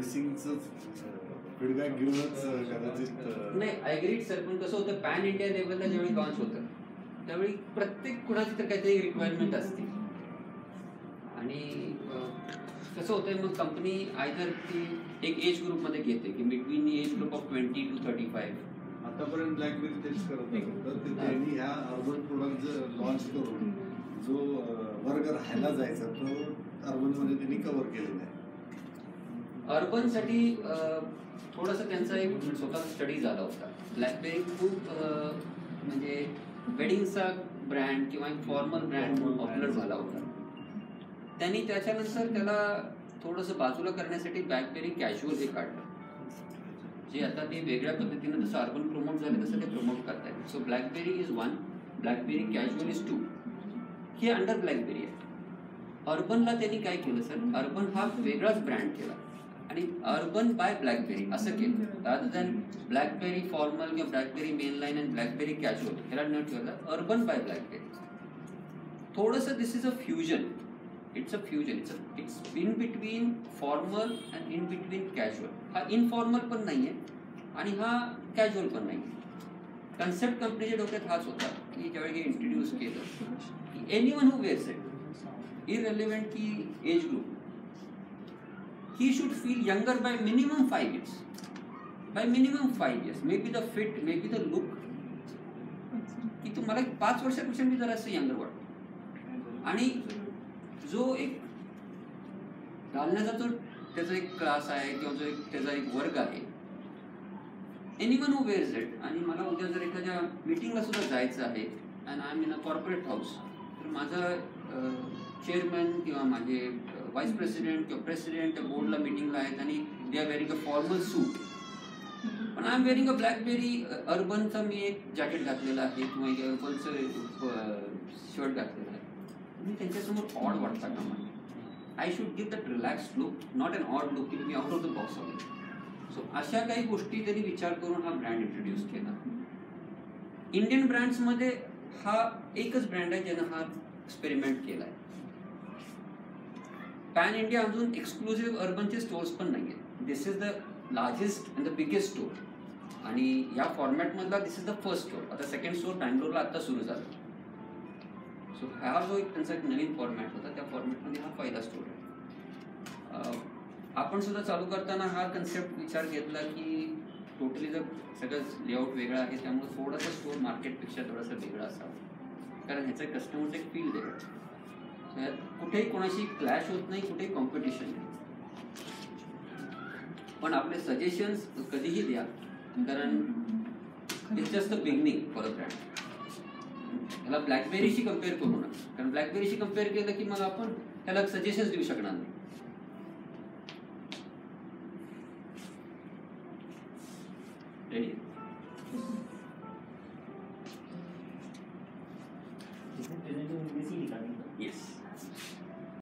सर्व्हिसिंगचं feedback घेऊनच कदाचित नाही. आय एग्रीड सर, पण कसं होतं पॅन इंडिया लेवलला ज्यावेळी लॉन्च होतं त्यावेळी प्रत्येक कुणाची तर काहीतरी रिक्वायरमेंट असते आणि कसं होतंय मग कंपनी आयदर ती एक एज ग्रुपमध्ये घेते की between age group of 20 to 35. आतापर्यंत ब्लॅकबेरी तेच करत होतं तर त्यांनी ह्या अर्बन प्रोडक्ट लॉन्च करून जो वर्ग राहायला जायचा तो अर्बनमध्ये त्यांनी कव्हर केलेला आहे. अर्बनसाठी थोडंसं त्यांचा एक स्वतः स्टडी झाला होता. ब्लॅकबेरी खूप म्हणजे वेडिंगचा ब्रँड किंवा एक फॉर्मल ब्रँड म्हणून पॉप्युलर झाला होता. त्यांनी त्याच्यानंतर त्याला थोडंसं बाजूला करण्यासाठी ब्लॅकबेरी कॅज्युअल हे काढलं, जे आता ते वेगळ्या पद्धतीनं जसं अर्बन प्रमोट झाले तसं ते प्रमोट करतायत. So blackberry is 1, blackberry casual is 2. हे अंडर ब्लॅकबेरी आहे. अर्बनला त्यांनी काय केलं सर, अर्बन हा वेगळाच ब्रँड केला आणि अर्बन बाय ब्लॅकबेरी असं केलं. रादर दॅन ब्लॅकबेरी फॉर्मल किंवा ब्लॅकबेरी मेनलाईन आणि ब्लॅकबेरी कॅज्युअल ह्याला न ठेवलं अर्बन बाय ब्लॅकबेरी. थोडंसं this is a fusion. It's a fusion. It's in between formal and in between casual. हा इनफॉर्मल पण नाही आहे आणि हा कॅज्युअल पण नाही. कन्सेप्ट कंपनीच्या डोक्यात हाच होता की ज्यावेळी हे इंट्रोड्यूस केलं की anyone who wears it irrelevant की age group, he should feel younger by minimum 5 years. By minimum 5 years. Maybe the fit, maybe the look. की तुम्हाला 5 वर्षापेक्षा मी जरासं यंगर वाटतो आणि जो एक घालण्याचा जो त्याचा एक क्लास आहे किंवा जो एक त्याचा एक वर्ग आहे, एनीवन हू वेअर्स इट. आणि मला उद्या जर एखाद्या मीटिंगला सुद्धा जायचं आहे and I am in a corporate house, तर माझा चेअरमॅन किंवा माझे व्हाईस प्रेसिडेंट किंवा प्रेसिडेंट त्या बोर्डला मीटिंगला आहेत आणि they are wearing a formal suit, पण I am wearing a Blackberry अर्बनचं मी एक जॅकेट घातलेलं आहे किंवा एक अर्बनचं शर्ट घातलेलं आहे, मी त्यांच्यासमोर ऑड वाटता का मला. I should give that relax look, not an odd look की मी आउट ऑफ द बॉक्स आलो. सो अशा काही गोष्टी त्यांनी विचार करून हा ब्रँड इंट्रोड्यूस केला. इंडियन ब्रँड्समध्ये हा एकच ब्रँड आहे ज्यानं हा एक्सपेरिमेंट केला आहे. पॅन इंडिया अजून एक्सक्लुझिव्ह अर्बनचे स्टोर्स पण नाही आहेत. This is the largest and the biggest store आणि या फॉर्मॅटमधला this is the first store. आता सेकंड स्टोर बँगलोरला आत्ता सुरू झाला. सो हा जो एक त्यांचा एक नवीन फॉर्मॅट होता त्या फॉर्मॅटमध्ये हा पहिला स्टोर आहे. आपण सुद्धा चालू करताना हा कन्सेप्ट विचार घेतला की टोटली जर सगळं लेआउट वेगळा आहे त्यामुळे थोडासा स्टोर मार्केटपेक्षा थोडासा वेगळा असावा, कारण ह्याचं कस्टमरचं एक फील वेगळं. कुठेही कोणाशी क्लॅश होत नाही, कुठेही कॉम्पिटिशन नाही. पण आपले सजेशन्स कधीही द्या, कारण it's just the beginning for a brand. ह्याला ब्लॅकबेरीशी कम्पेअर करू नका, कारण ब्लॅकबेरीशी कम्पेअर केलं की मग आपण त्याला सजेशन्स देऊ शकणार नाही. रेडी? येस.